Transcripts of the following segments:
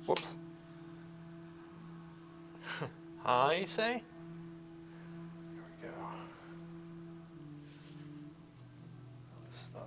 Whoops. Huh, you say? Here we go. All this stuff.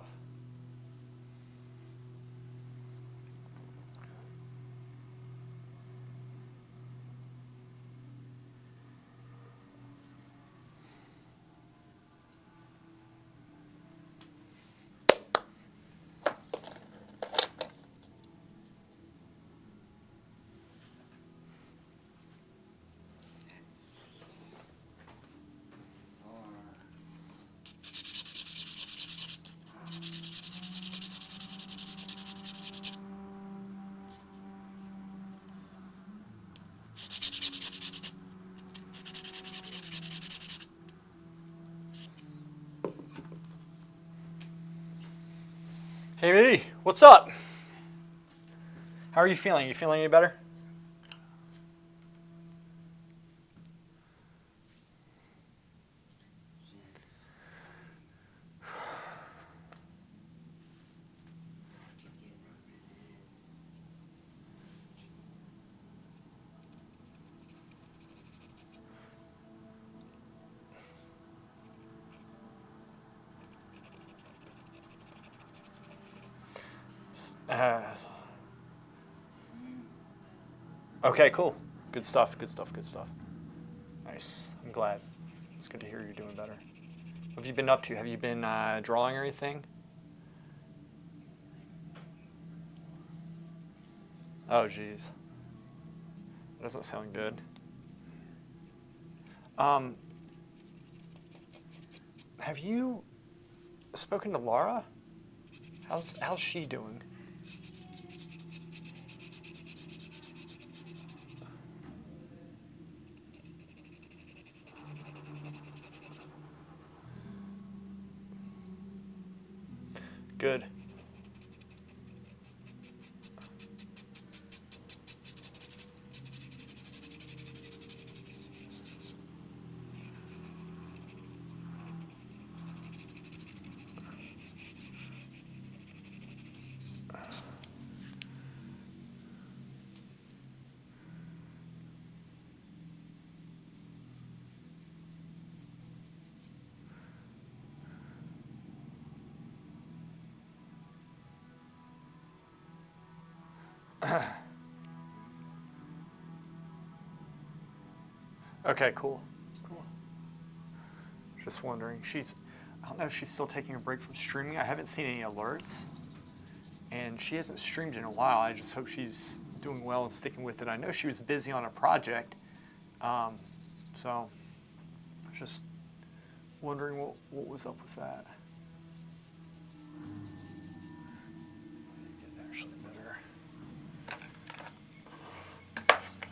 Hey, Lee, what's up? How are you feeling? You feeling any better? Uh, okay, cool. Good stuff, good stuff, good stuff. Nice. I'm glad. It's good to hear you're doing better. What have you been up to? Have you been drawing or anything? Oh, geez. That doesn't sound good. Have you spoken to Laura? How's she doing? Good. Okay, cool. Cool. Just wondering. I don't know if she's still taking a break from streaming. I haven't seen any alerts. And she hasn't streamed in a while. I just hope she's doing well and sticking with it. I know she was busy on a project. So just wondering what was up with that. Get actually better. This thing.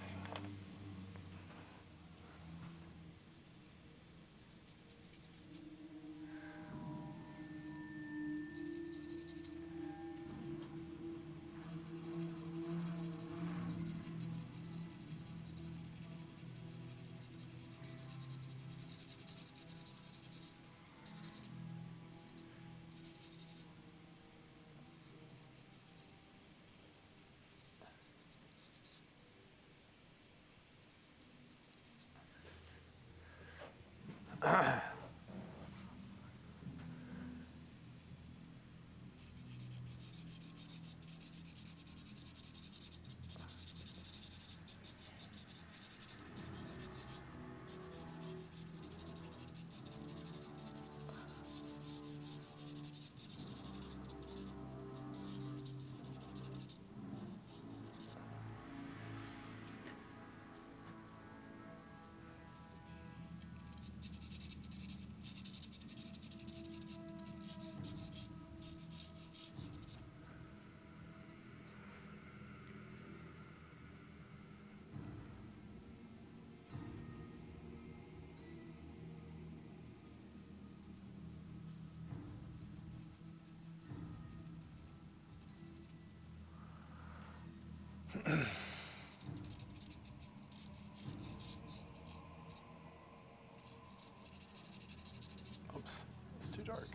Oops, it's too dark.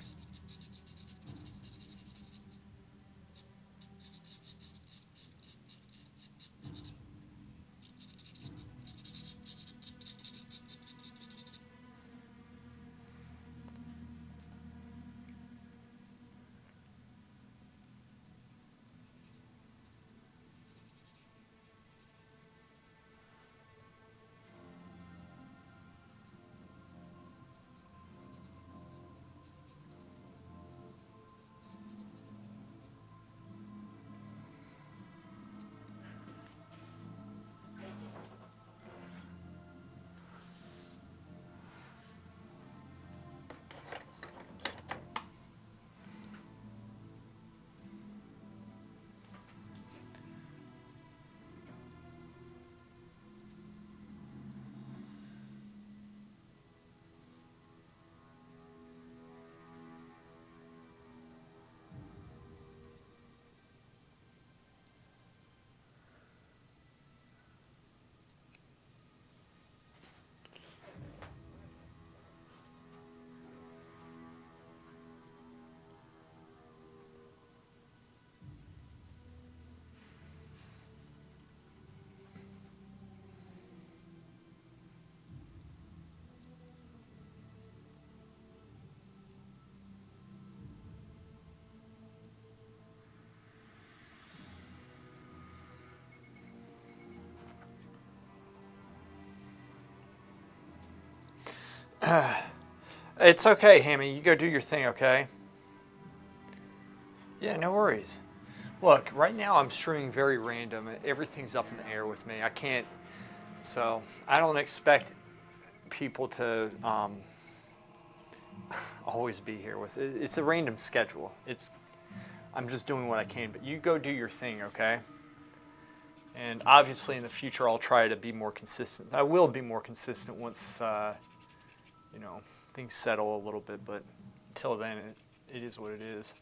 It's okay, Hammy. You go do your thing, okay? Yeah, no worries. Look, right now I'm streaming very random. Everything's up in the air with me. I can't, so I don't expect people to always be here with it. It's a random schedule. I'm just doing what I can, but you go do your thing, okay? And obviously in the future I'll try to be more consistent. I will be more consistent once, you know, things settle a little bit, but until then it is what it is.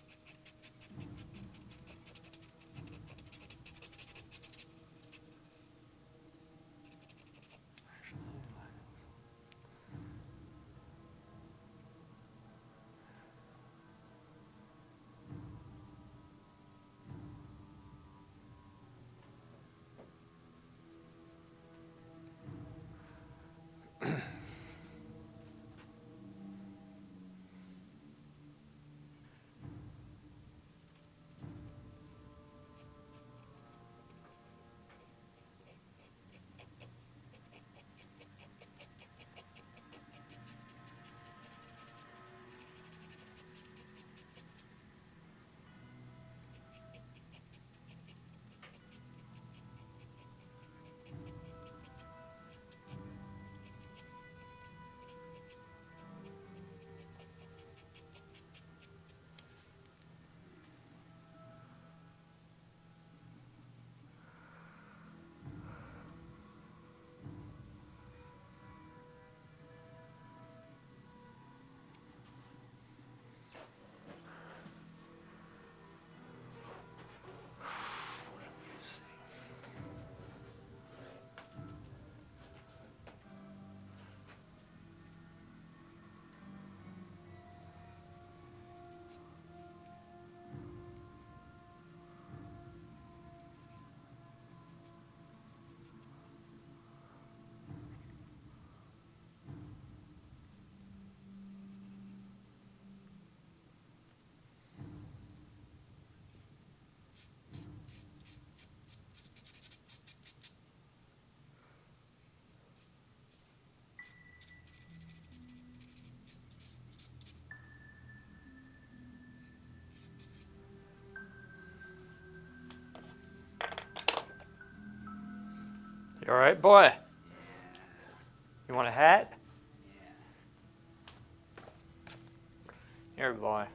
You all right, boy? You want a hat? Here, boy.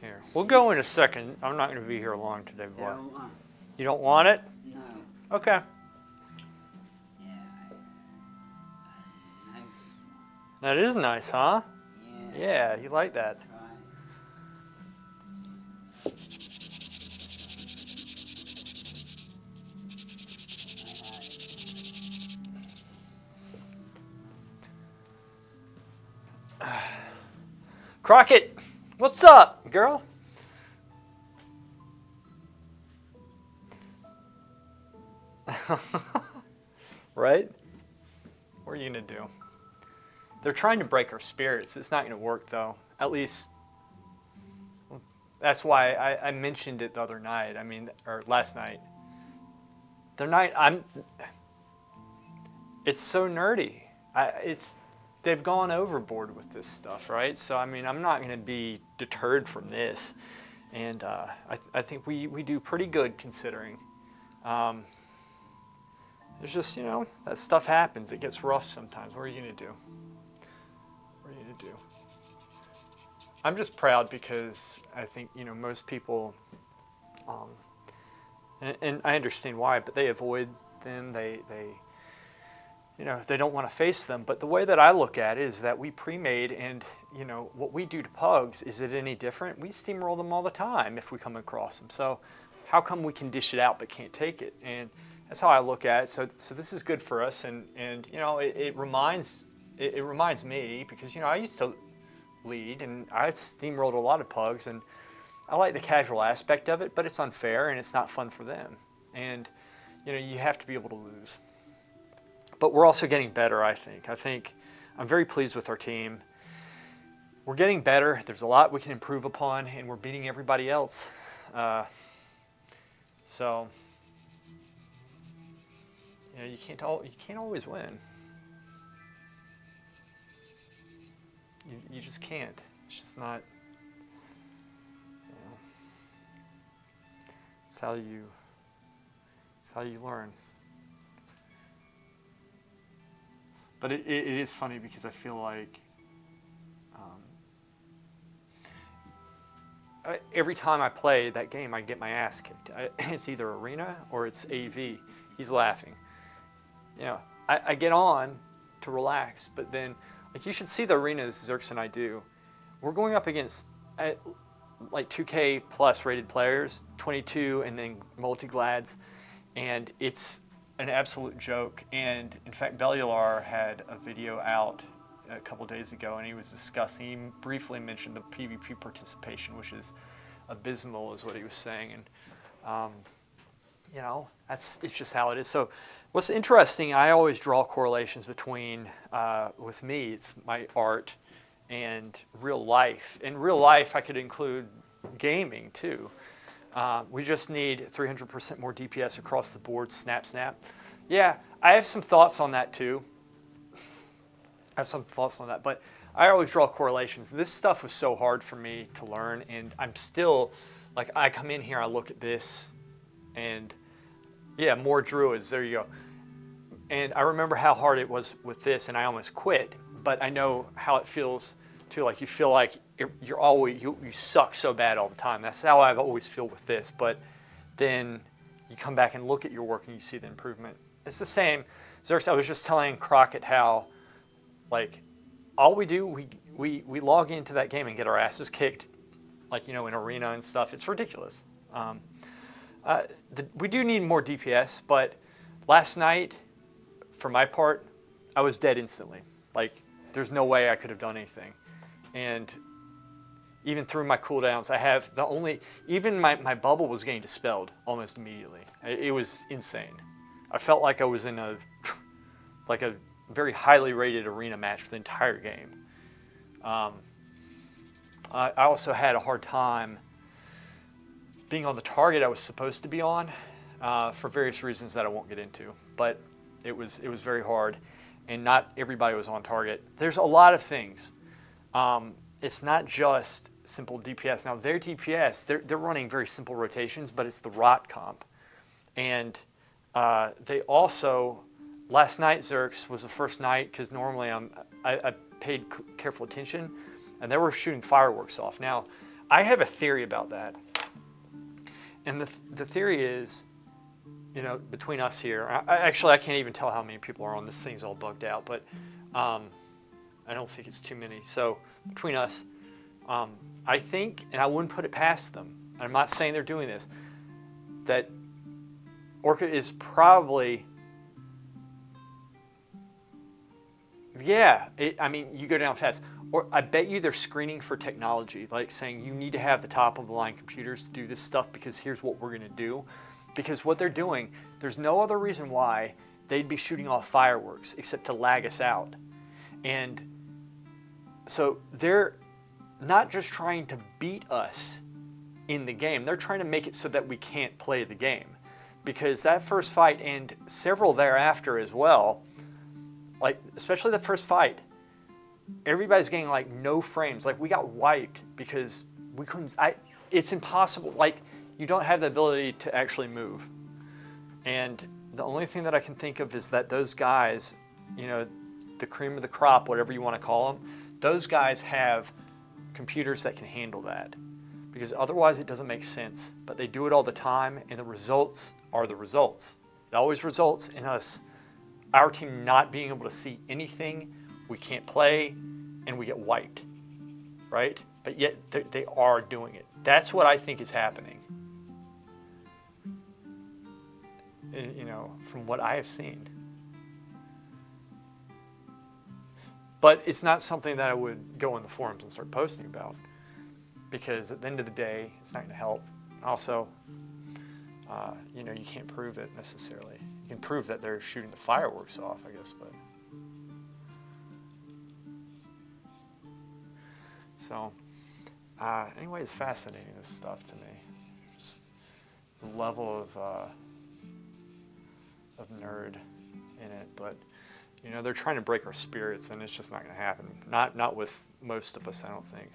Here. We'll go in a second. I'm not going to be here long today, boy. You don't want it? No. Okay. Yeah. Nice. That is nice, huh? Yeah. Yeah, you like that. Try. Crockett, what's up, girl? Right? What are you going to do? They're trying to break our spirits. It's not going to work, though. At least, that's why I mentioned it the other night. I mean, or last night. It's so nerdy. They've gone overboard with this stuff, right? So, I mean, I'm not going to be deterred from this. And I think we do pretty good considering. There's just, you know, that stuff happens. It gets rough sometimes. What are you going to do? What are you going to do? I'm just proud because I think, you know, most people, and I understand why, but they avoid them. They you know, they don't want to face them. But the way that I look at it is that we pre-made, and, you know, what we do to pugs, is it any different? We steamroll them all the time if we come across them. So how come we can dish it out but can't take it? And that's how I look at it. So this is good for us. And you know, it reminds me, because, you know, I used to lead and I've steamrolled a lot of pugs, and I like the casual aspect of it, but it's unfair and it's not fun for them. And, you know, you have to be able to lose. But we're also getting better, I think. I'm very pleased with our team. We're getting better. There's a lot we can improve upon, and we're beating everybody else. So, you know, you can't always win. You just can't. It's just not. It's how you learn. But it is funny because I feel like every time I play that game, I get my ass kicked. It's either Arena or it's AV. He's laughing. I get on to relax, but then, like, you should see the arenas Zerks and I do. We're going up against like 2K plus rated players, 22 and then multi-glads, and it's an absolute joke. And in fact, Bellular had a video out a couple days ago, and he was discussing, he briefly mentioned the PvP participation, which is abysmal, is what he was saying. And it's just how it is. So what's interesting, I always draw correlations between, with me, it's my art and real life. In real life, I could include gaming too. We just need 300% more DPS across the board, snap. Yeah, I have some thoughts on that too. But I always draw correlations. This stuff was so hard for me to learn, and I'm still, like, I come in here, I look at this, and yeah, more druids, there you go. And I remember how hard it was with this, and I almost quit, but I know how it feels too. Like, you feel like you're always, you suck so bad all the time. That's how I've always feel with this, but then you come back and look at your work and you see the improvement. It's the same. Zerks, I was just telling Crockett how, like, all we do, we log into that game and get our asses kicked, like, in Arena and stuff. It's ridiculous. We do need more DPS, but last night, for my part, I was dead instantly. Like, there's no way I could have done anything. And even through my cooldowns, even my bubble was getting dispelled almost immediately. It was insane. I felt like I was in a very highly rated arena match for the entire game. I also had a hard time being on the target I was supposed to be on for various reasons that I won't get into. But it was very hard, and not everybody was on target. There's a lot of things. It's not just simple DPS. Now, their DPS, they're running very simple rotations, but it's the rot comp. And they also, last night, Zerks was the first night, because normally I paid careful attention, and they were shooting fireworks off. Now, I have a theory about that. And the theory is, between us here, I can't even tell how many people are on. This thing's all bugged out, but I don't think it's too many. So between us, I think, and I wouldn't put it past them, and I'm not saying they're doing this, that Orca is probably, you go down fast. Or I bet you they're screening for technology, like saying you need to have the top of the line computers to do this stuff because here's what we're going to do. Because what they're doing, there's no other reason why they'd be shooting off fireworks except to lag us out. And so they're not just trying to beat us in the game, they're trying to make it so that we can't play the game. Because that first fight and several thereafter as well, like especially the first fight, everybody's getting like no frames. Like, we got wiped because we couldn't, it's impossible. Like, you don't have the ability to actually move. And the only thing that I can think of is that those guys, the cream of the crop, whatever you want to call them, those guys have computers that can handle that. Because otherwise it doesn't make sense. But they do it all the time, and the results are the results. It always results in our team not being able to see anything. We can't play, and we get wiped, right? But yet they are doing it. That's what I think is happening. From what I have seen. But it's not something that I would go in the forums and start posting about, because at the end of the day, it's not going to help. Also, you can't prove it necessarily. You can prove that they're shooting the fireworks off, I guess, but. So, anyway, it's fascinating, this stuff to me. Just the level of nerd in it. But You know, they're trying to break our spirits, and it's just not going to happen. Not with most of us, I don't think.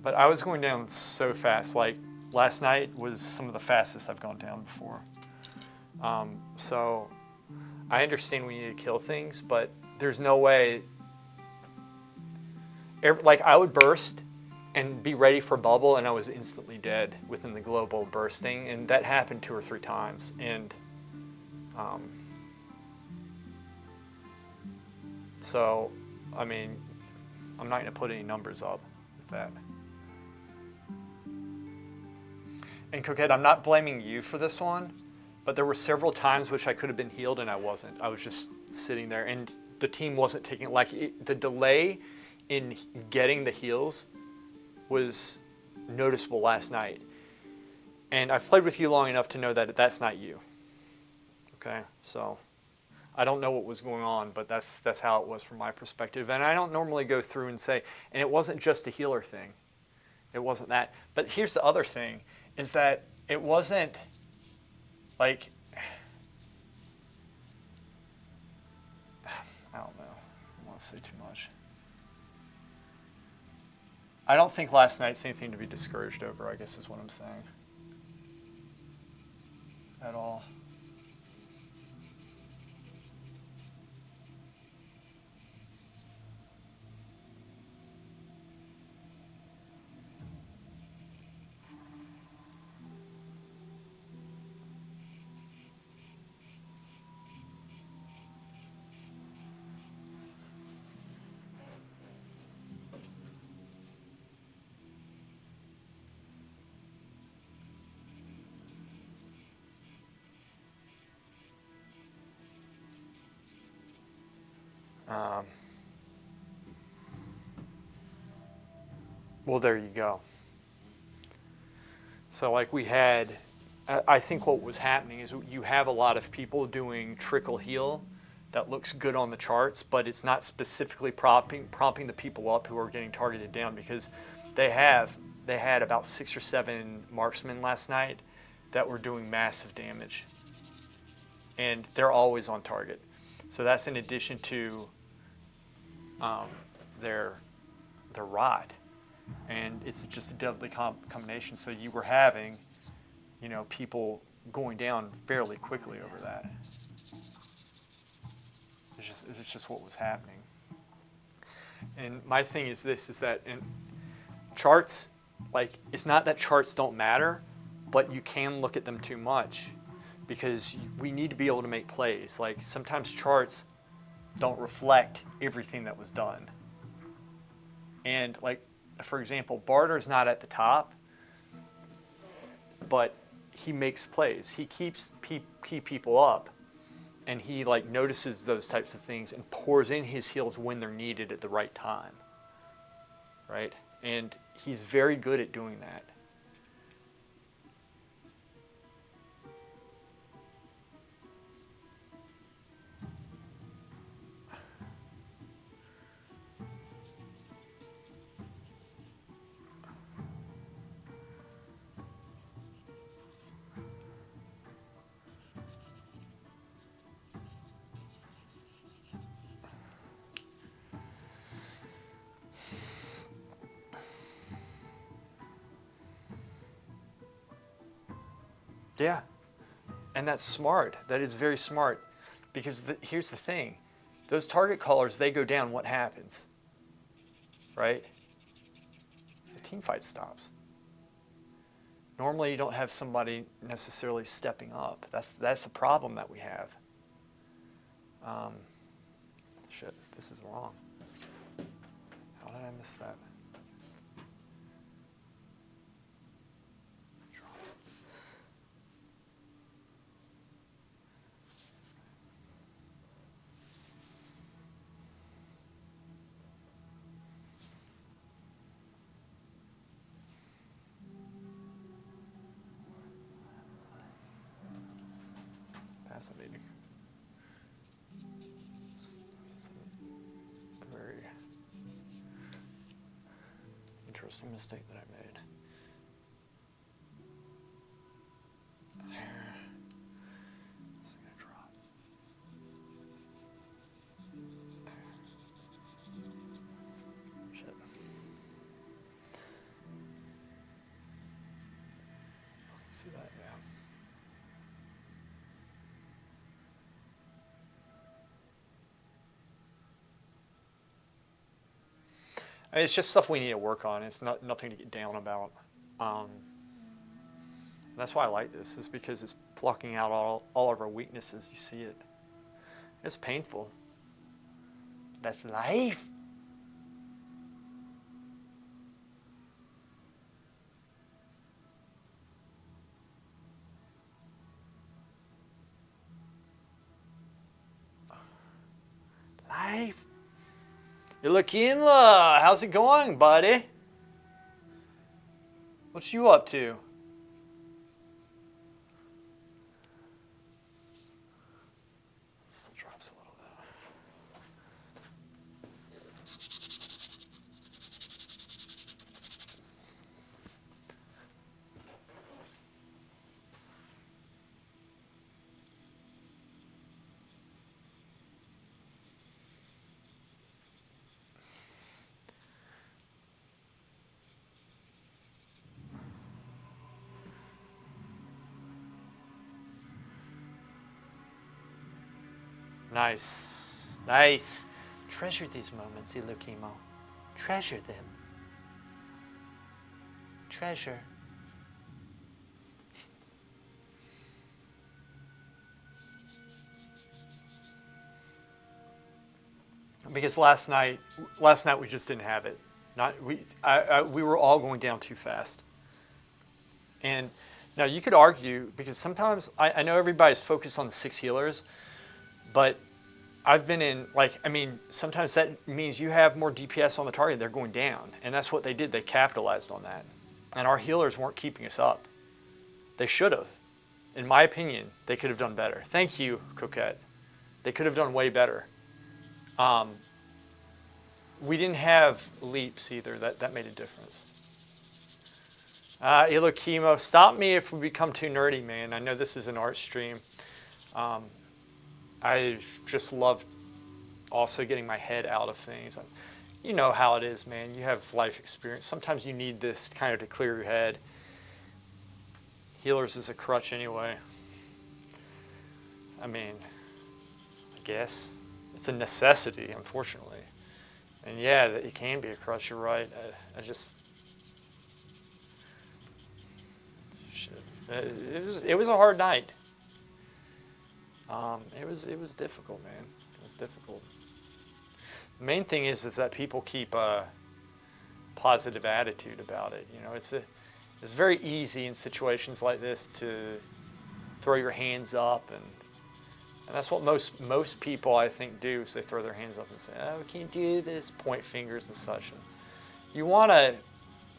But I was going down so fast. Like last night was some of the fastest I've gone down before. So I understand we need to kill things, but there's no way. Like I would burst and be ready for bubble, and I was instantly dead within the global bursting, and that happened 2 or 3 times. And so, I mean, I'm not going to put any numbers up with that. And Coquette, I'm not blaming you for this one, but there were several times which I could have been healed and I wasn't. I was just sitting there, and the team wasn't taking, the delay in getting the heals was noticeable last night. And I've played with you long enough to know that that's not you. Okay, so I don't know what was going on, but that's how it was from my perspective. And I don't normally go through and say, and it wasn't just a healer thing. It wasn't that. But here's the other thing, is that it wasn't like, I don't know, I don't want to say too much. I don't think last night's anything to be discouraged over, I guess is what I'm saying. At all. Well, there you go. So like we had, I think what was happening is you have a lot of people doing trickle heal that looks good on the charts, but it's not specifically prompting the people up who are getting targeted down, because they had about 6 or 7 marksmen last night that were doing massive damage. And they're always on target. So that's in addition to their rot. And it's just a deadly combination. So you were having, people going down fairly quickly over that. It's just what was happening. And my thing is this, is that in charts, it's not that charts don't matter, but you can look at them too much, because we need to be able to make plays. Like sometimes charts don't reflect everything that was done. And for example, Barter's not at the top, but he makes plays. He keeps key people up, and he notices those types of things and pours in his heals when they're needed at the right time, right? And he's very good at doing that. Yeah, and that's smart. That is very smart, because here's the thing. Those target callers, they go down, what happens? Right? The team fight stops. Normally you don't have somebody necessarily stepping up. That's a problem that we have. Shit, this is wrong. How did I miss that? fascinating. It's a very interesting mistake that I made. There. It's gonna drop. There. Shit. See that, yeah. I mean, it's just stuff we need to work on. It's nothing to get down about. That's why I like this, is because it's plucking out all of our weaknesses. You see it. It's painful. That's life. Life. Ilakimla, how's it going, buddy? What you up to? Still drops a little though. Nice. Nice. Treasure these moments, Ilukimo. Treasure them. Treasure. Because last night we just didn't have it. We were all going down too fast. And now you could argue, because sometimes I know everybody's focused on the 6 healers, but I've been in, sometimes that means you have more DPS on the target, they're going down. And that's what they did. They capitalized on that. And our healers weren't keeping us up. They should have. In my opinion, they could have done better. Thank you, Coquette. They could have done way better. We didn't have leaps either. That made a difference. Ilokimo, stop me if we become too nerdy, man. I know this is an art stream. I just love also getting my head out of things. You know how it is, man. You have life experience. Sometimes you need this kind of to clear your head. Healers is a crutch anyway. I mean, I guess. It's a necessity, unfortunately. And yeah, it can be a crutch, you're right. It was a hard night. It was difficult, man. It was difficult. The main thing is that people keep a positive attitude about it. You know, it's very easy in situations like this to throw your hands up, and that's what most people, I think, do, is they throw their hands up and say, "Oh, we can't do this," point fingers and such. And you want to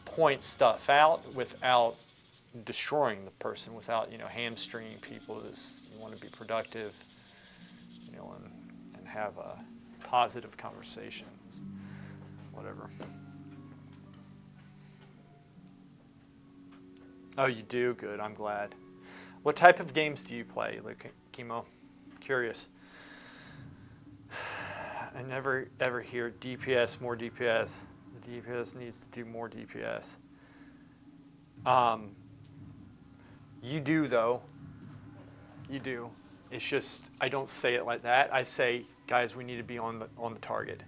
point stuff out without destroying the person, without, hamstringing people. You want to be productive, and have a positive conversations, whatever. Oh, you do? Good, I'm glad. What type of games do you play, Chemo? Curious. I never ever hear DPS, more DPS. The DPS needs to do more DPS. You do, though. You do. It's just, I don't say it like that. I say, guys, we need to be on the target.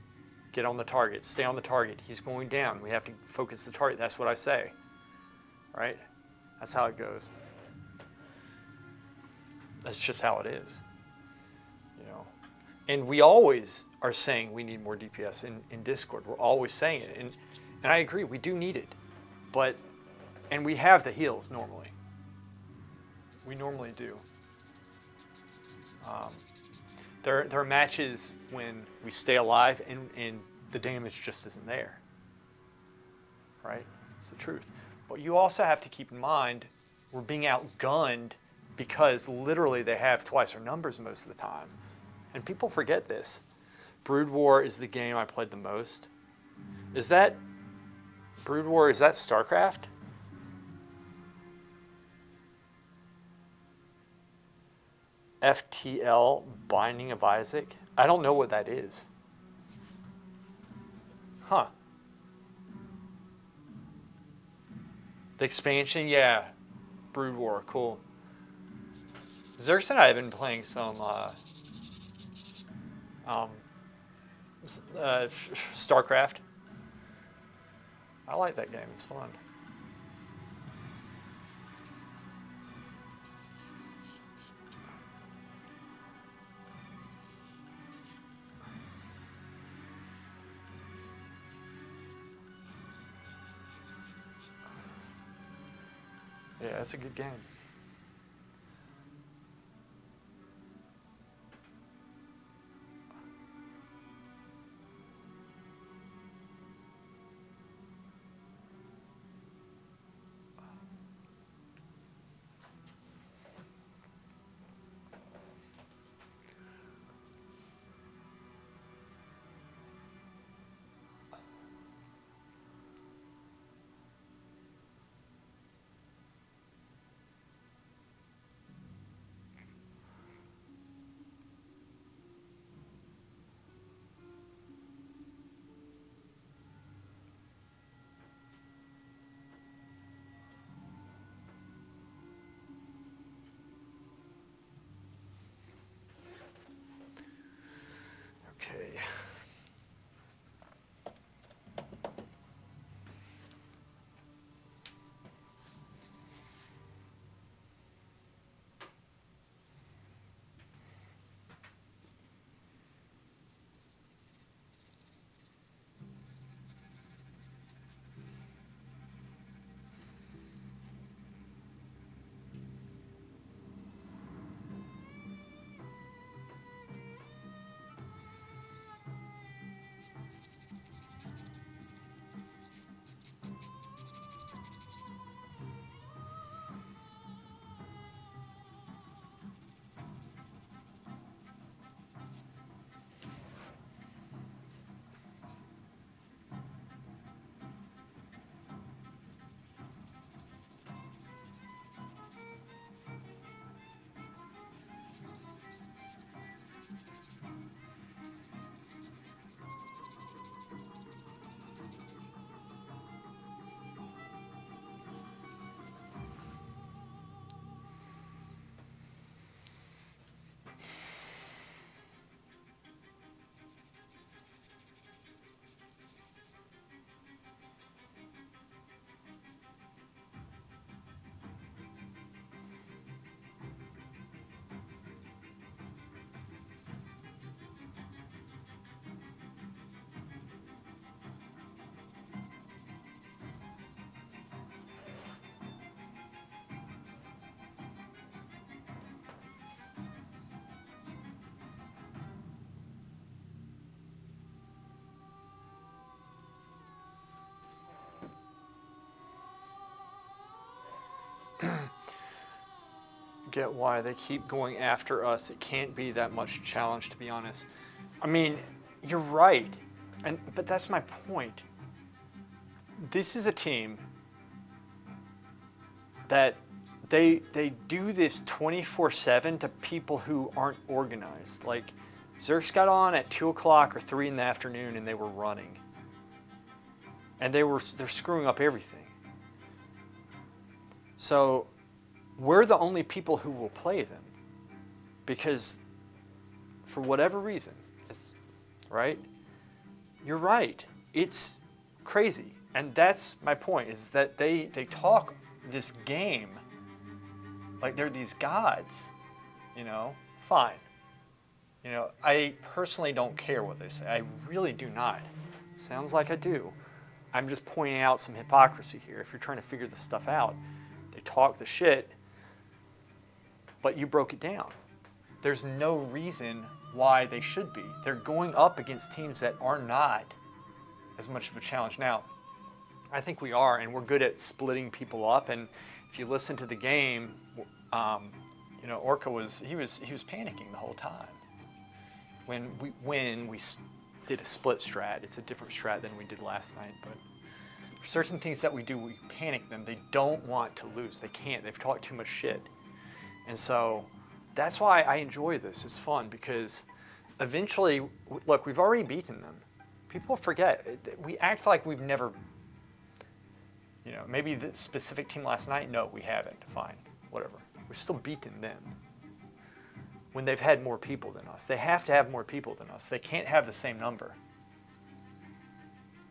Get on the target. Stay on the target. He's going down. We have to focus the target. That's what I say. Right? That's how it goes. That's just how it is. And we always are saying we need more DPS in Discord. We're always saying it. And I agree, we do need it. And we have the heals normally. We normally do. There are matches when we stay alive and the damage just isn't there. Right? It's the truth. But you also have to keep in mind, we're being outgunned because literally they have twice our numbers most of the time. And people forget this. Brood War is the game I played the most. Is that Brood War, is that StarCraft? FTL, Binding of Isaac? I don't know what that is. Huh. The expansion, yeah. Brood War, cool. Xerx and I have been playing some StarCraft. I like that game, it's fun. Yeah, it's a good game. Okay. Get why they keep going after us. It can't be that much challenge, to be honest. I mean, you're right, but that's my point. This is a team that they do this 24/7 to people who aren't organized. Like, Xerx got on at 2 o'clock or 3 in the afternoon, and they were running, and they're screwing up everything. So we're the only people who will play them, because for whatever reason, it's right. You're right. It's crazy, and that's my point. Is that they talk this game like they're these gods, you know. Fine. You know, I personally don't care what they say. I really do not. Sounds like I do. I'm just pointing out some hypocrisy here. If you're trying to figure this stuff out, they talk the shit, but you broke it down. There's no reason why they should be. They're going up against teams that are not as much of a challenge. Now, I think we are, and we're good at splitting people up. And if you listen to the game, You know, Orca was panicking the whole time. When we did a split strat, it's a different strat than we did last night, but for certain things that we do, we panic them. They don't want to lose. They can't. They've talked too much shit. And so that's why I enjoy this. It's fun because eventually, look, we've already beaten them. People forget. We act like we've never, you know, maybe the specific team last night. No, we haven't. Fine, whatever. We've still beaten them when they've had more people than us. They have to have more people than us. They can't have the same number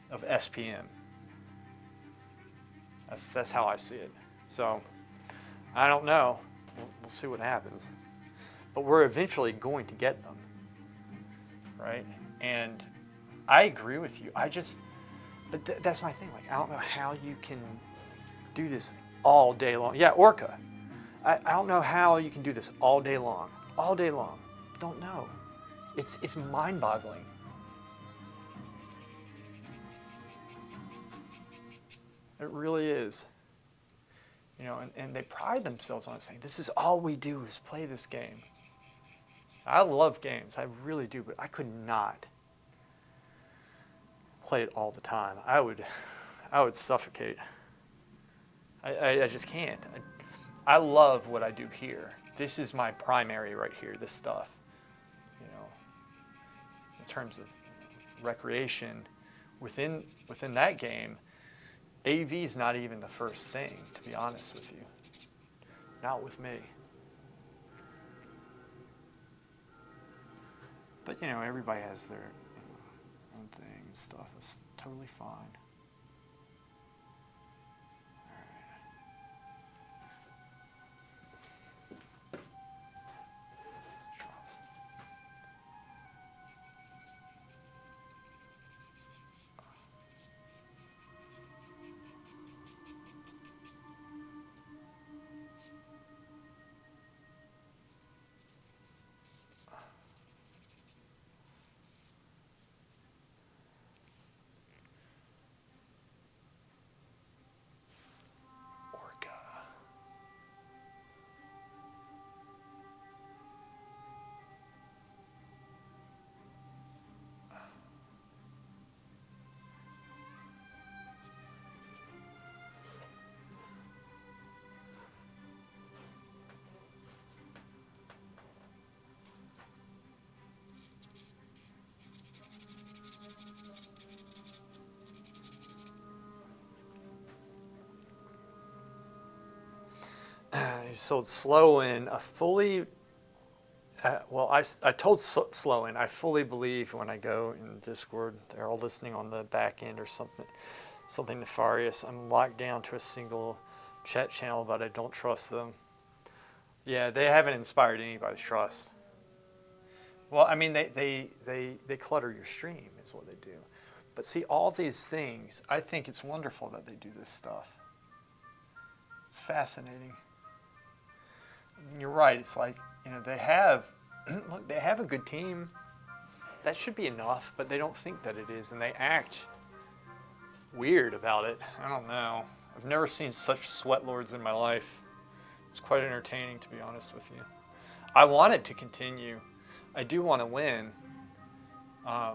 of SPM. That's how I see it. So I don't know. We'll see what happens. But we're eventually going to get them, right? And I agree with you. But that's my thing. Like, I don't know how you can do this all day long. Yeah, Orca. I don't know how you can do this all day long. All day long. Don't know. It's mind-boggling. It really is. You know, and they pride themselves on it, saying, this is all we do is play this game. I love games. I really do, but I could not play it all the time. I would suffocate. I just can't. I love what I do here. This is my primary right here, this stuff. You know, in terms of recreation, within that game, AV is not even the first thing, to be honest with you. Not with me. But, you know, everybody has their own thing and stuff. It's totally fine. All right. Let's try some. Orca. He sold Sloan a fully, I told Sloan, I fully believe when I go in Discord, they're all listening on the back end or something nefarious. I'm locked down to a single chat channel, but I don't trust them. Yeah, they haven't inspired anybody's trust. Well, I mean, they clutter your stream is what they do. But see, all these things, I think it's wonderful that they do this stuff. It's fascinating. You're right. It's like, you know, they have a good team. That should be enough, but they don't think that it is, and they act weird about it. I don't know. I've never seen such sweat lords in my life. It's quite entertaining, to be honest with you. I want it to continue. I do want to win. I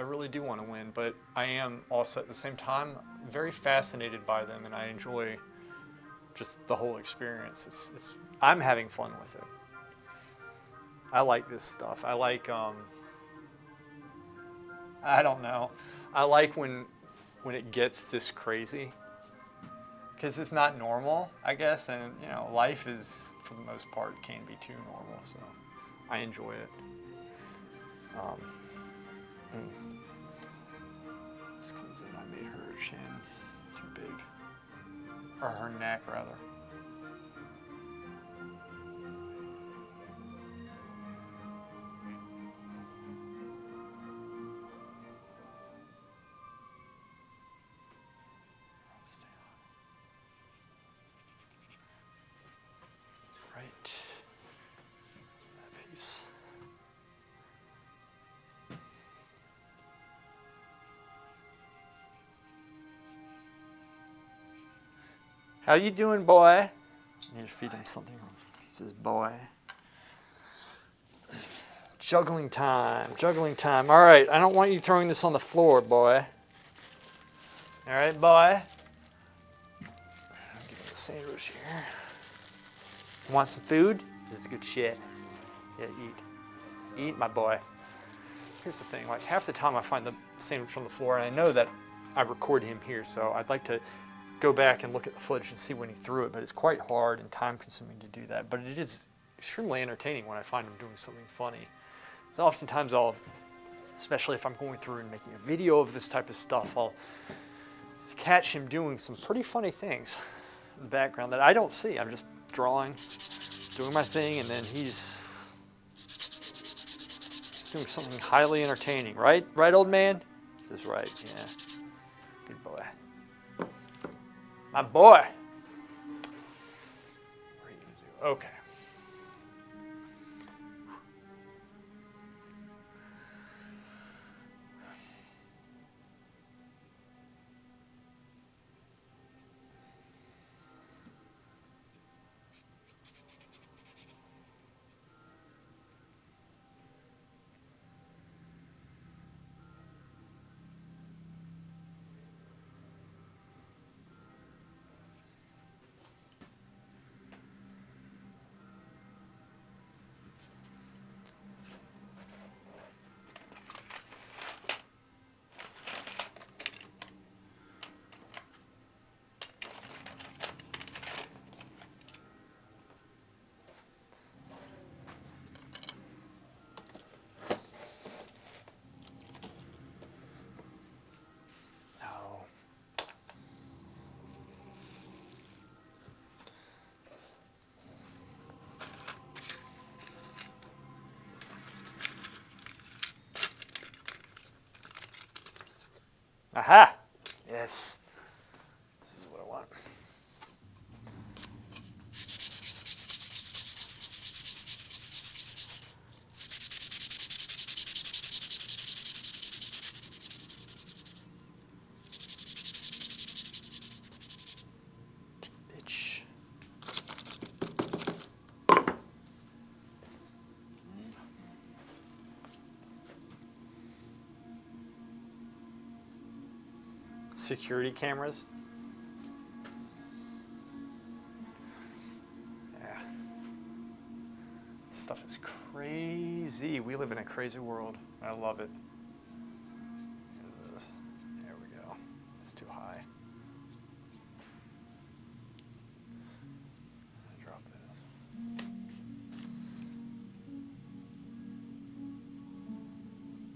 really do want to win, but I am also at the same time very fascinated by them, and I enjoy just the whole experience. I'm having fun with it. I like this stuff. I like I don't know. I like when it gets this crazy, because it's not normal, I guess, and you know, life is, for the most part, can be too normal. So I enjoy it. This comes in. I made her chin too big, or her neck rather. Right. That piece. How you doing, boy? I need to feed him something. He's This is boy. Juggling time, juggling time. All right, I don't want you throwing this on the floor, boy. All right, boy. I'll give you a sandwich here. Want some food? This is good shit. Yeah, eat. Eat, my boy. Here's the thing, like half the time I find the sandwich on the floor, and I know that I record him here, so I'd like to go back and look at the footage and see when he threw it, but it's quite hard and time consuming to do that. But it is extremely entertaining when I find him doing something funny. So oftentimes I'll, especially if I'm going through and making a video of this type of stuff, I'll catch him doing some pretty funny things in the background that I don't see. I'm just drawing, doing my thing, and then he's doing something highly entertaining, right? Right, old man? This is right, yeah. Good boy. My boy. What are you gonna do? Okay. No. Aha! Yes. This is what I want. Bitch. Security cameras. Yeah. This stuff is crazy. We live in a crazy world. I love it. There we go. It's too high. Drop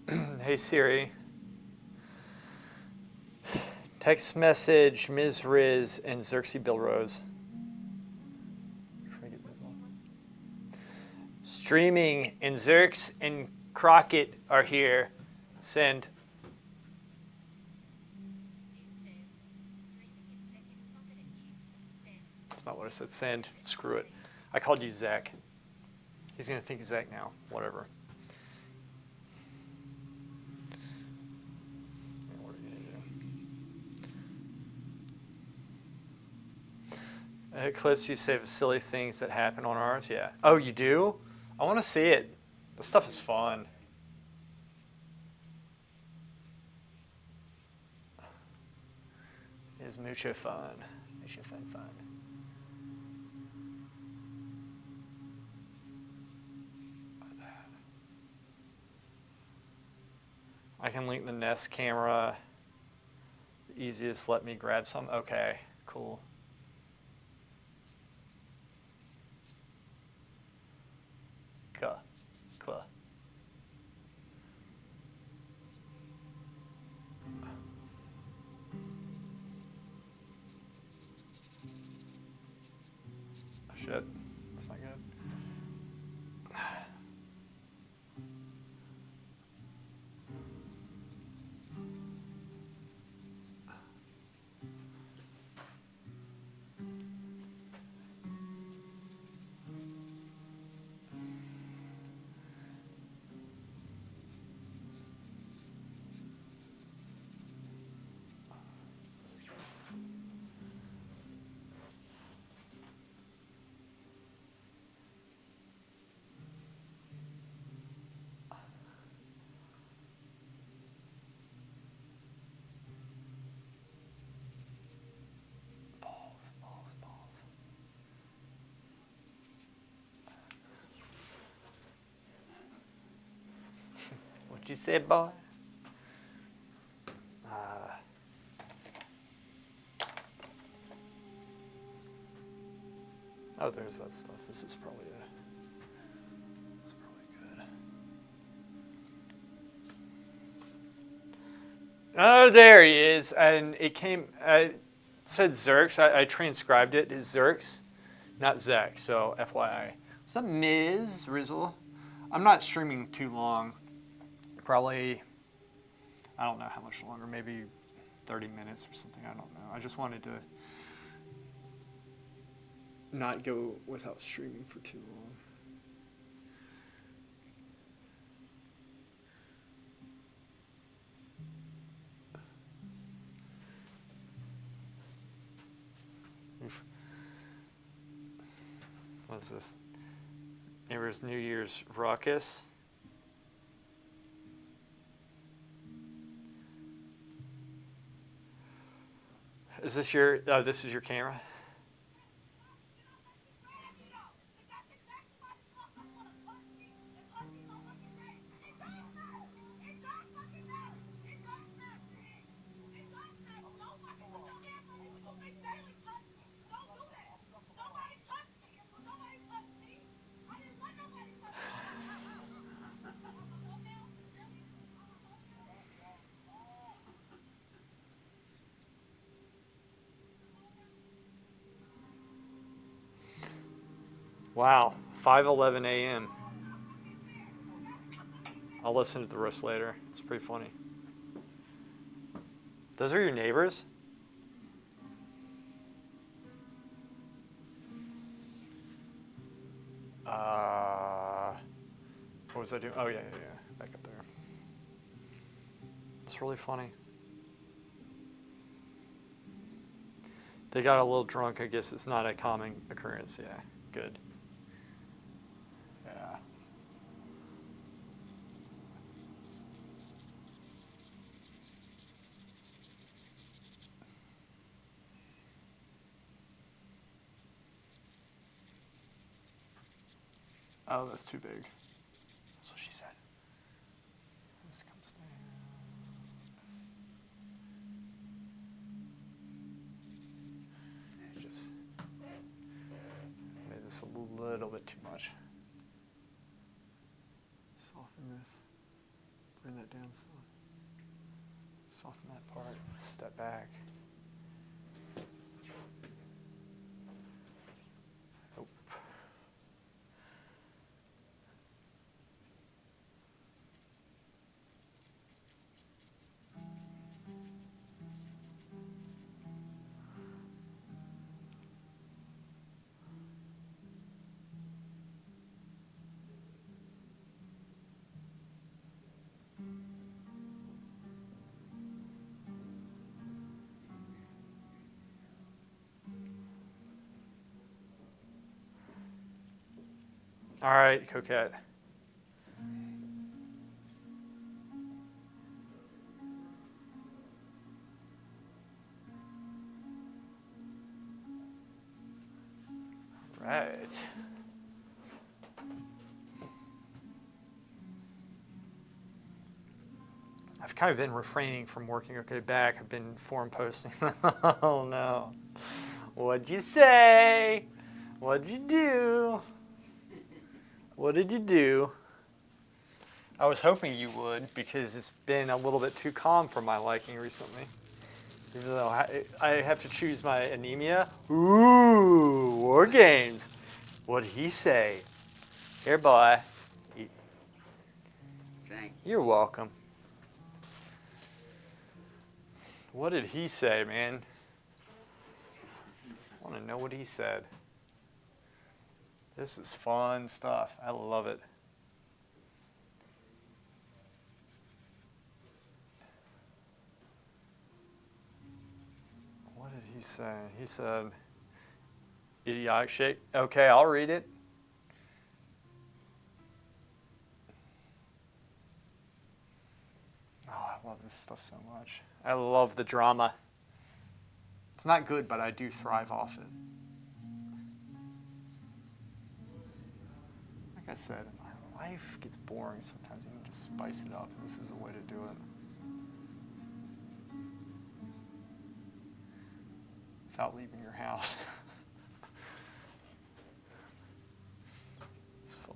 this. Hey Siri. Text message Ms. Riz and Xerxes Bilrose. Streaming and Xerx and Crockett are here. Send. That's not what I said. Send. Screw it. I called you Zach. He's going to think Zach now. Whatever. What are you going to do? Clips you save silly things that happen on ours? Yeah. Oh, you do? I want to see it. This stuff is fun. It is mucho fun. Mucho fun. I can link the Nest camera. The easiest, let me grab some. Okay, cool. Cool. Shit, that's not good. you say, boy? Oh, there's that stuff. This is probably good. Oh, there he is. And it came, it said Zerx. I transcribed it as Zerx, not Zach. So FYI. What's up, Ms. Rizzle? I'm not streaming too long. Probably, I don't know how much longer. Maybe 30 minutes or something. I don't know. I just wanted to not go without streaming for too long. Oof. What is this? Neighbors New Year's ruckus. Is this your? Oh, this is your camera. Wow, 5:11 a.m. I'll listen to the rest later. It's pretty funny. Those are your neighbors? What was I doing? Oh, yeah. Back up there. It's really funny. They got a little drunk. I guess it's not a common occurrence. Yeah, good. Yeah. Oh, that's too big. That's what she said. This comes down. Just made this a little bit too much. Soften this. Bring that down some. Soften that part. Step back. Nope. All right, Coquette. Right. I've kind of been refraining from working okay back. I've been forum posting. Oh no. What'd you say? What'd you do? What did you do? I was hoping you would because it's been a little bit too calm for my liking recently. Even though I have to choose my anemia. Ooh, war games. What'd he say? Here, boy. Thank You're welcome. What did he say, man? I want to know what he said. This is fun stuff. I love it. What did he say? He said, idiotic shape. Okay, I'll read it. Oh, I love this stuff so much. I love the drama. It's not good, but I do thrive off it. Like I said, life gets boring sometimes. You need to spice it up, and this is the way to do it. Without leaving your house. It's fun.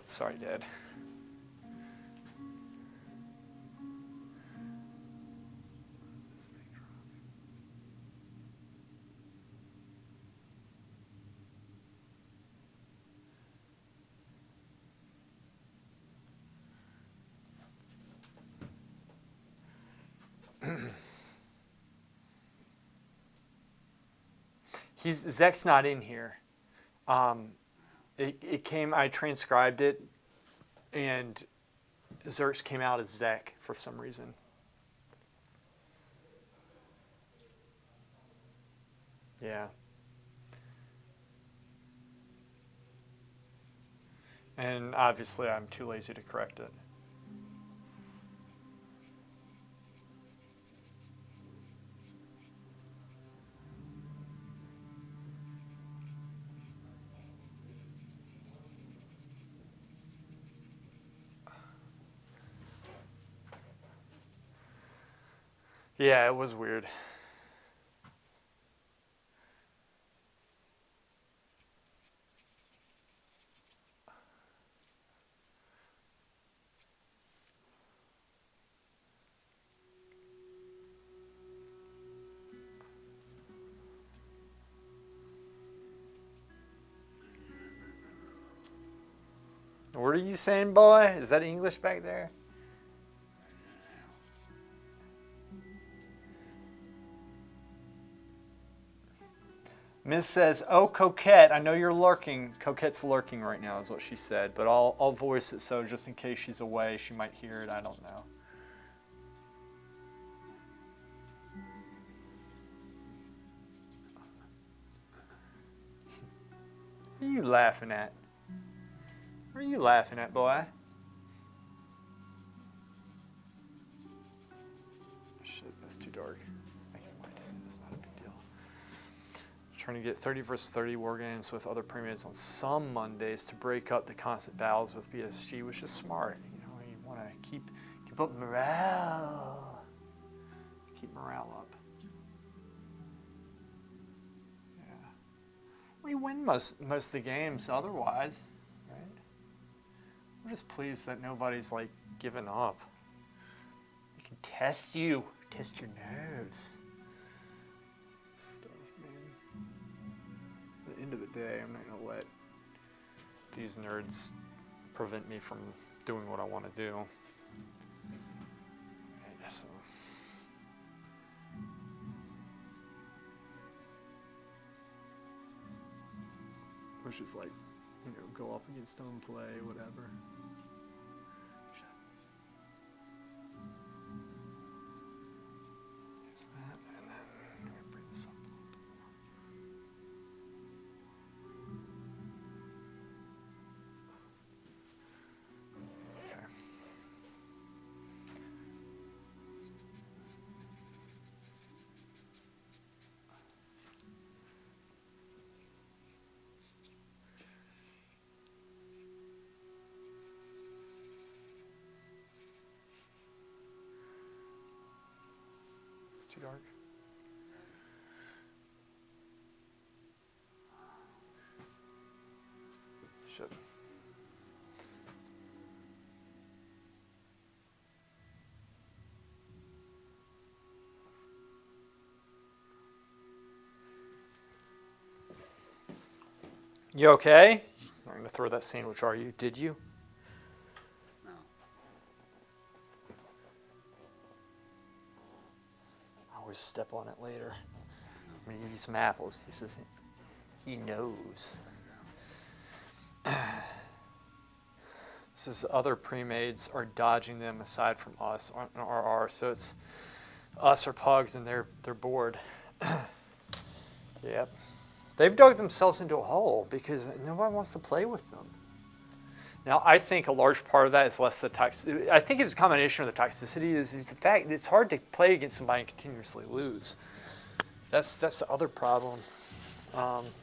Sorry, Dad. This thing drops. Zach's not in here. It came, I transcribed it, and Zerks came out as Zach for some reason. Yeah. And obviously I'm too lazy to correct it. Yeah, it was weird. What are you saying, boy? Is that English back there? Miss says, "Oh, Coquette, I know you're lurking. Coquette's lurking right now," is what she said. But I'll voice it so just in case she's away, she might hear it. I don't know. What are you laughing at? What are you laughing at, boy? Shit, that's too dark. I can white it. It's not a big deal. Trying to get 30 versus 30 war games with other premiums on some Mondays to break up the constant battles with BSG, which is smart. You know, you want to keep up morale. Keep morale up. Yeah. We win most of the games otherwise, right? I'm just pleased that nobody's like giving up. We can test your nerves. Stuff, man. At the end of the day, I'm not gonna let these nerds prevent me from doing what I want to do. Right, so. Which is like, you know, go up against them, play, whatever. There's that, and then I'm gonna bring this up a little bit more. Okay. It's too dark. Should. You okay? I'm going to throw that sandwich, are you? Did you? No. I always step on it later. I'm going to give you some apples. He says he knows. Says the other pre-mades are dodging them aside from us, RR. So it's us or Pugs, and they're bored. Yep. They've dug themselves into a hole because nobody wants to play with them. Now, I think a large part of that is less the toxicity. I think it's a combination of the toxicity is the fact that it's hard to play against somebody and continuously lose. That's the other problem.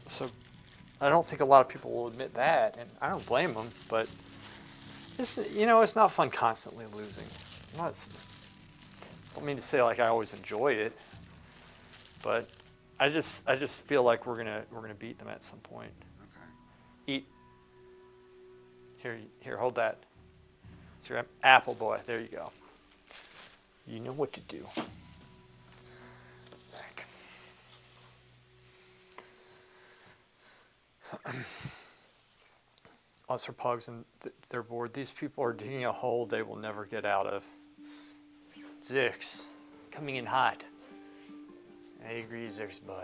So I don't think a lot of people will admit that, and I don't blame them, but it's not fun constantly losing. I don't mean to say like I always enjoy it, but I just feel like we're gonna beat them at some point. Okay. Eat. Here, hold that. It's your apple boy. There you go. You know what to do. Back. Us or Pugs, and they're bored. These people are digging a hole they will never get out of. Zix, coming in hot. I agree, Zix boy.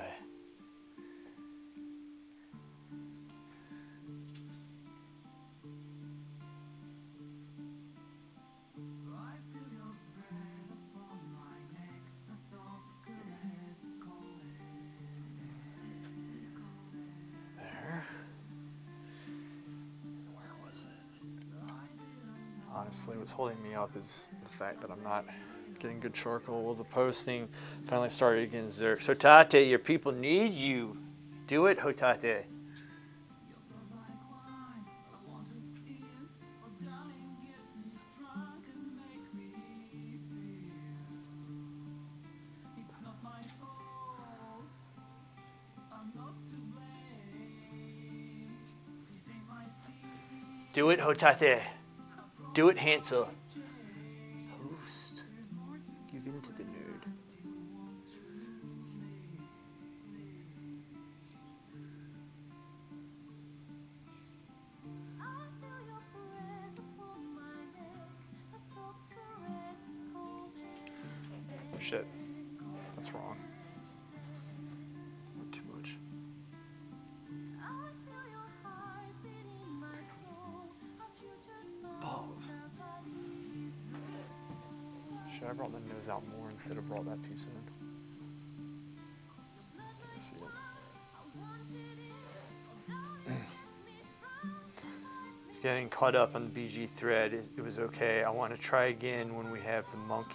Honestly, what's holding me up is the fact that I'm not getting good charcoal. Well, the posting finally started against Zerx. Hotate, your people need you. Do it, Hotate. Do it, Hotate. Do it, Hansel. Host. Give in to the nerd. Shit. That's wrong. Not too much. Balls. Should I have brought the nose out more instead of brought that piece in? Let's see it. Getting caught up on the BG thread, it was okay. I want to try again when we have the monk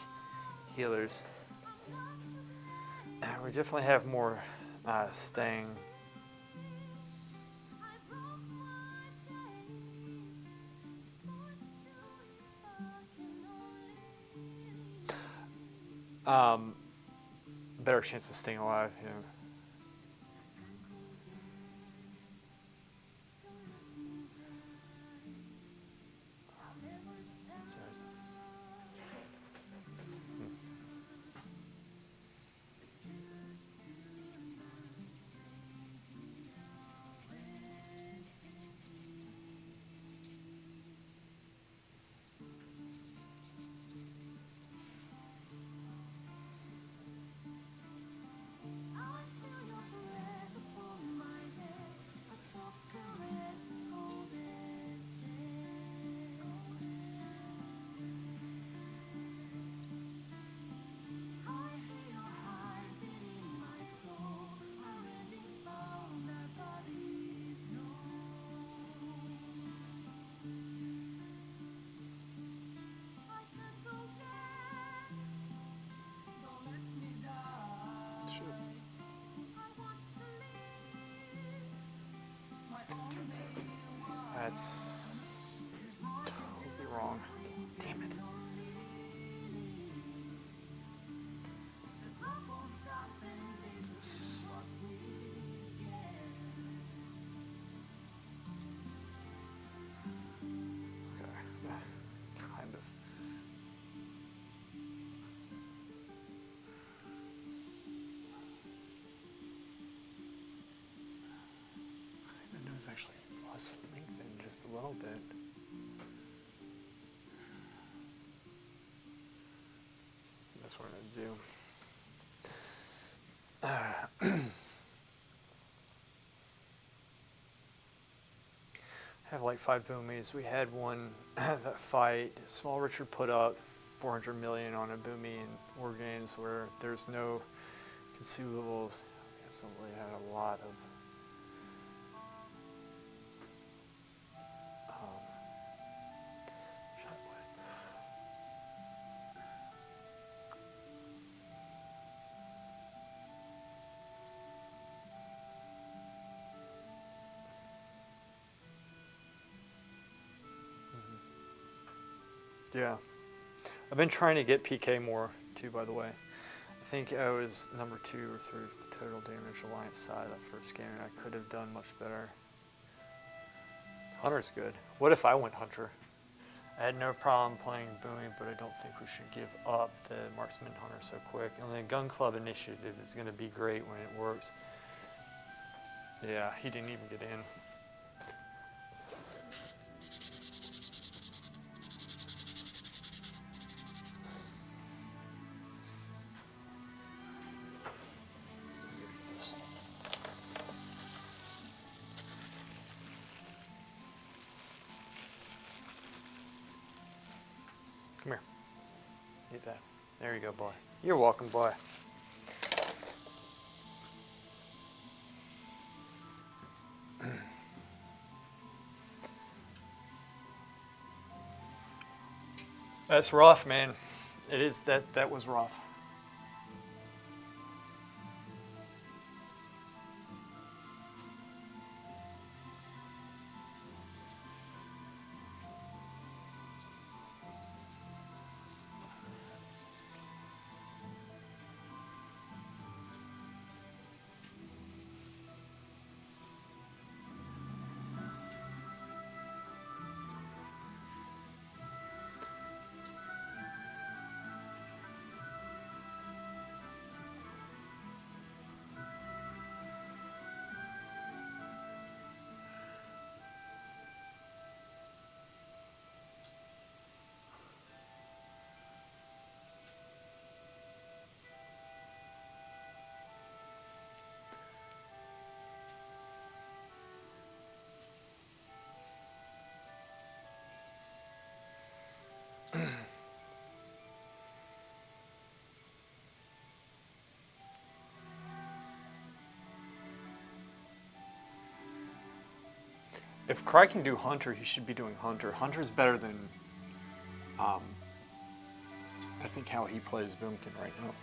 healers. We definitely have more staying. Better chance of staying alive, yeah. That's totally wrong. Damn it. Okay. Kind of. The nose actually was lengthened just a little bit. That's what I'm gonna do. I have like 5 boomies. We had one that fight. Small Richard put up 400 million on a boomie in War Games where there's no consumables. So we had a lot of yeah. I've been trying to get PK more too, by the way. I think I was number 2 or 3 for total damage alliance side that first game, and I could have done much better. Hunter's good. What if I went Hunter? I had no problem playing Booming, but I don't think we should give up the Marksman Hunter so quick. And the Gun Club initiative is going to be great when it works. Yeah, he didn't even get in. Come here. Get that. There you go, boy. You're welcome, boy. That's rough, man. It is. That was rough. If Cry can do Hunter, he should be doing Hunter. Hunter's better than, I think, how he plays Boomkin right now.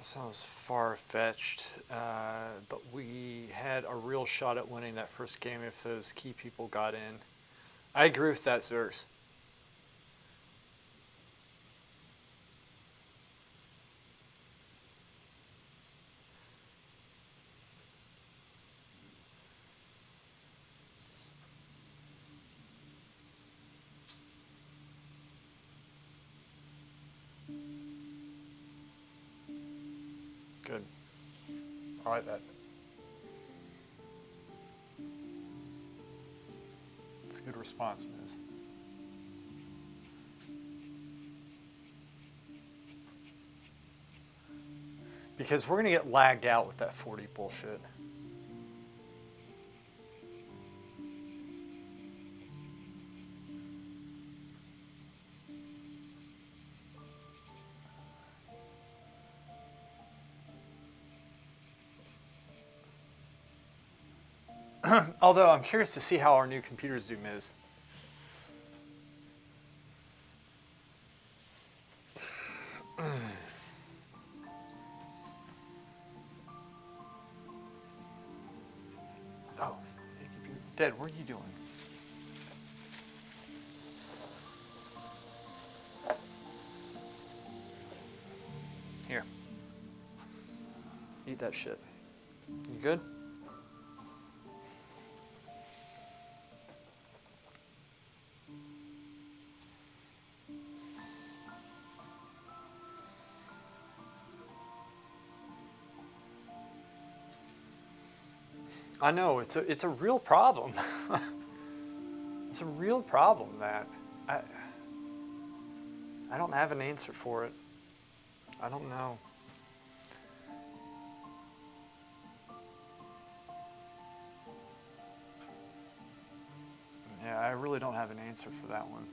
Sounds far-fetched, but we had a real shot at winning that first game if those key people got in. I agree with that, Zerks. Good. I like that. It's a good response, Miz. Because we're going to get lagged out with that 40 bullshit. Although I'm curious to see how our new computers do, Miz. Oh, Dead, what are you doing? Here. Eat that shit. You good? I know, it's a real problem. It's a real problem that I don't have an answer for it. I don't know. Yeah, I really don't have an answer for that one.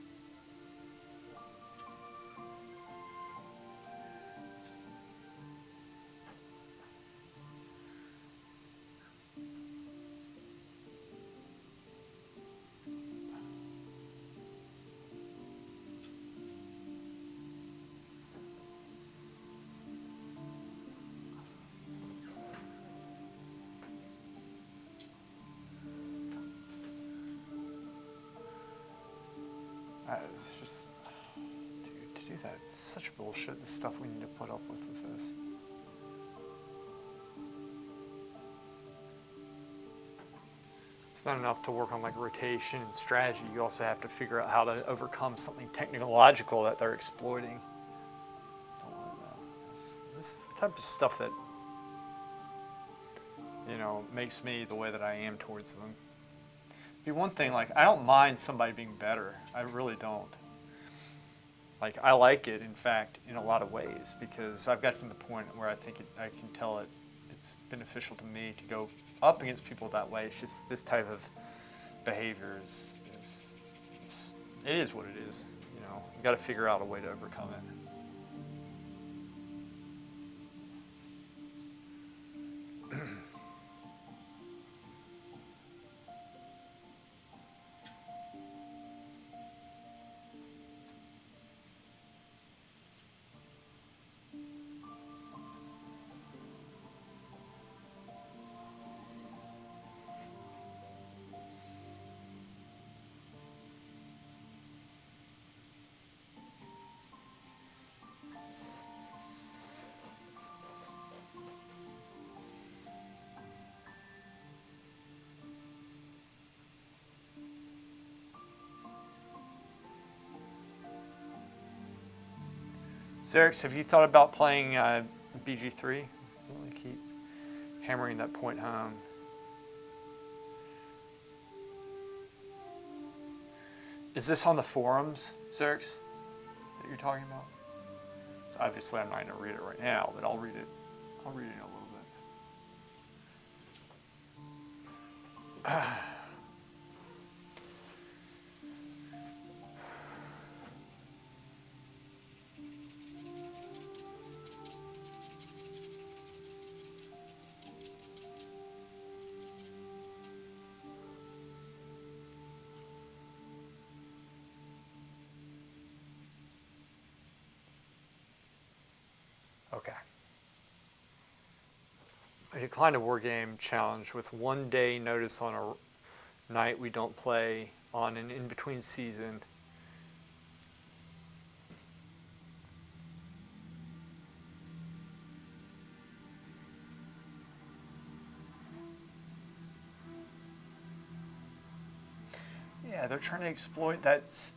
It's just, dude, to do that, it's such bullshit, the stuff we need to put up with this. It's not enough to work on like rotation and strategy. You also have to figure out how to overcome something technological that they're exploiting. Don't want that. This is the type of stuff that, you know, makes me the way that I am towards them. Be one thing, like, I don't mind somebody being better. I really don't. Like, I like it, in fact, in a lot of ways, because I've gotten to the point where I think I can tell it's beneficial to me to go up against people that way. It's just this type of behavior it is what it is. You know, you got to figure out a way to overcome it. Xerix, have you thought about playing BG3? Doesn't keep hammering that point home. Is this on the forums, Xerix, that you're talking about? So obviously I'm not going to read it right now, but I'll read it. I'll read it in a little bit. Okay. declined a war game challenge with 1 day notice on a night we don't play on an in-between season. Yeah, they're trying to exploit that's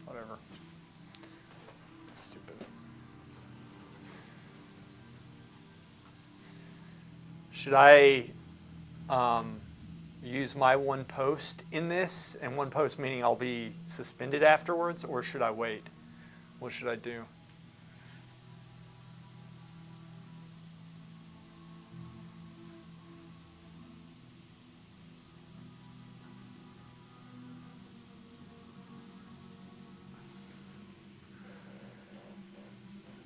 whatever. That's stupid. Should I use my one post in this? And one post meaning I'll be suspended afterwards, or should I wait? What should I do?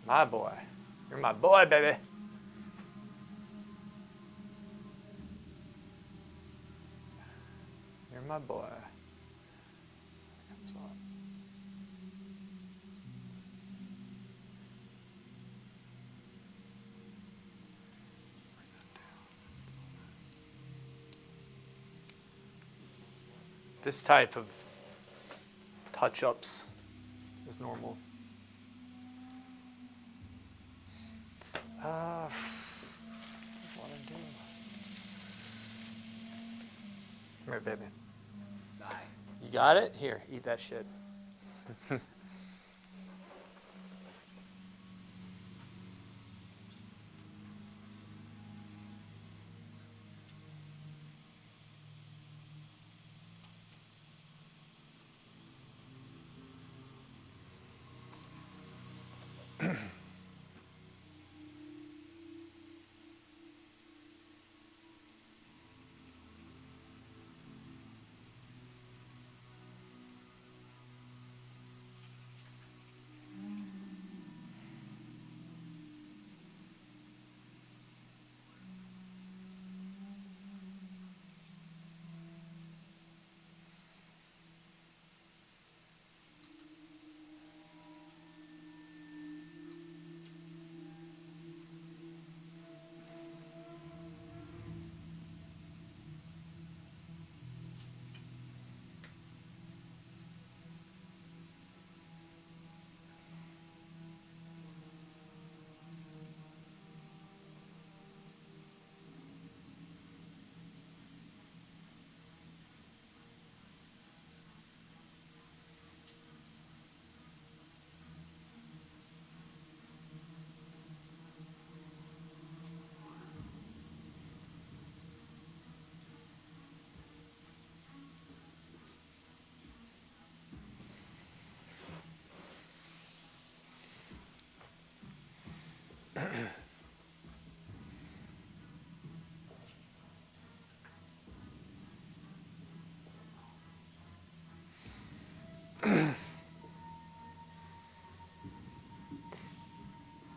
My boy. You're my boy, baby. You're my boy. This type of touch-ups is normal. What I do? Come here, baby. Bye. You got it? Here, eat that shit.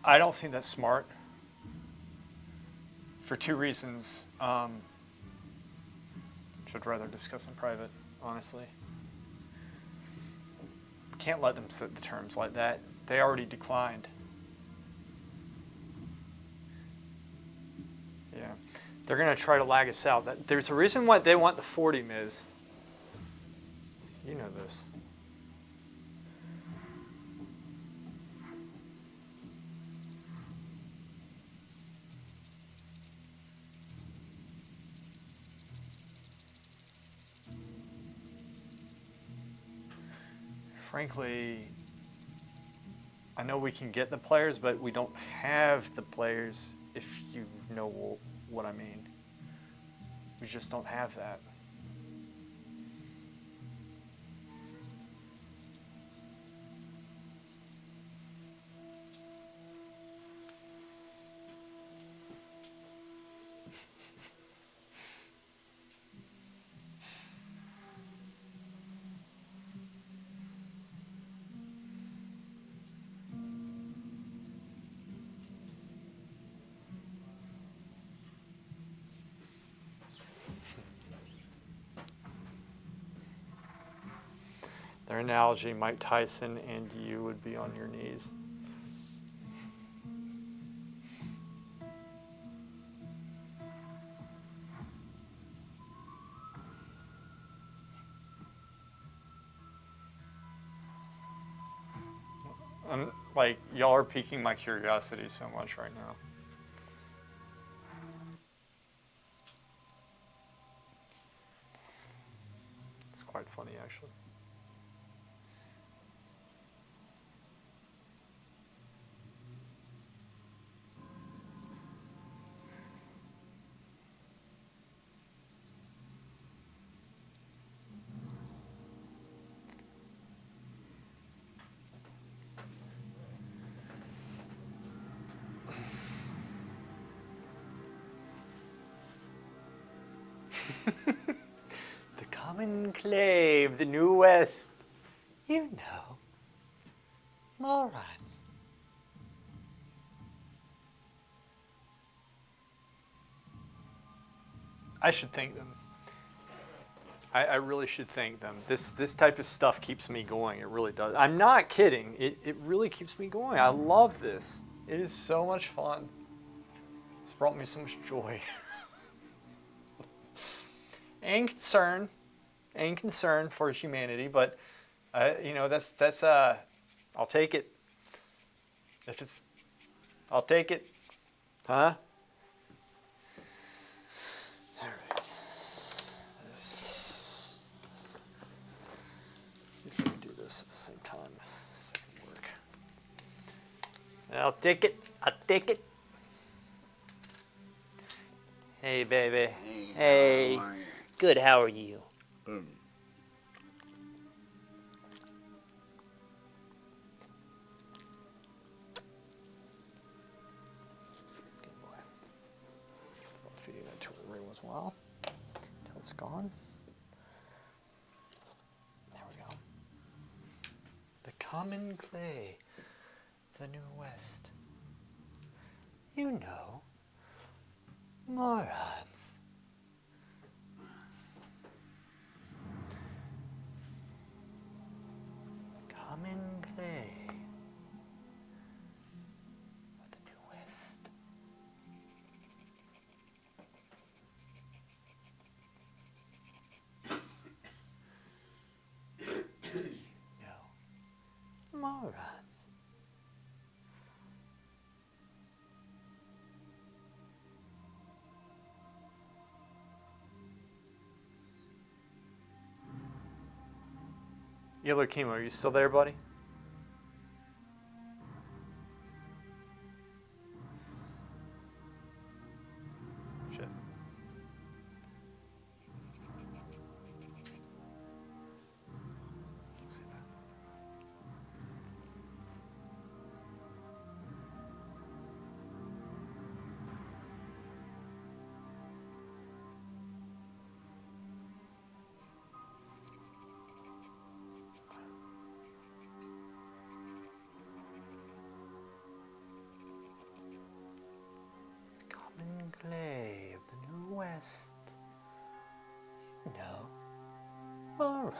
I don't think that's smart for two reasons, which I'd rather discuss in private, honestly. Can't let them set the terms like that. They already declined. Yeah. They're going to try to lag us out. There's a reason why they want the 40, Miz. You know this. Frankly, I know we can get the players, but we don't have the players, if you know what I mean. We just don't have that. Their analogy, Mike Tyson and you would be on your knees. Like, y'all are piquing my curiosity so much right now. It's quite funny, actually. The common enclave, the New West. You know, morons. I should thank them. I really should thank them. This type of stuff keeps me going. It really does. I'm not kidding. It really keeps me going. I love this. It is so much fun. It's brought me so much joy. and concern for humanity, but you know, that's I'll take it. If it's, I'll take it. Huh? All right. Let's see if we can do this at the same time. So it can work. I'll take it. I'll take it. Hey, baby. Hey. How are you? Good. How are you? Mm. Good boy. I'll feed you that to a room as well. Until it's gone. There we go. The common clay. The New West. You know. Morons. Common clay. Of the New West. No. Morons. Yellow Chemo, are you still there, buddy? Shit. Can't see that. Common clay of the New West. You know, morons.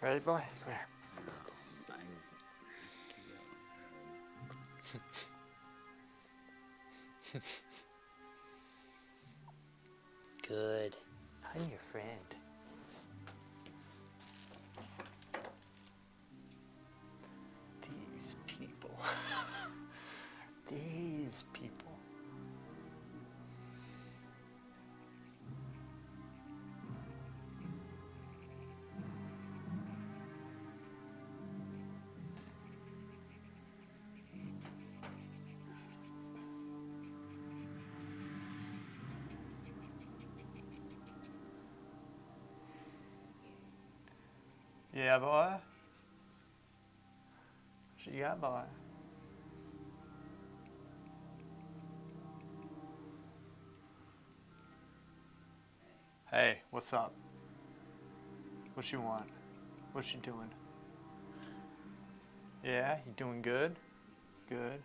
Ready, boy? Come here. Good. I'm your friend. These people. These people. Yeah, boy. What you got, boy? Hey, what's up? What you want? What you doing? Yeah, you doing good? Good.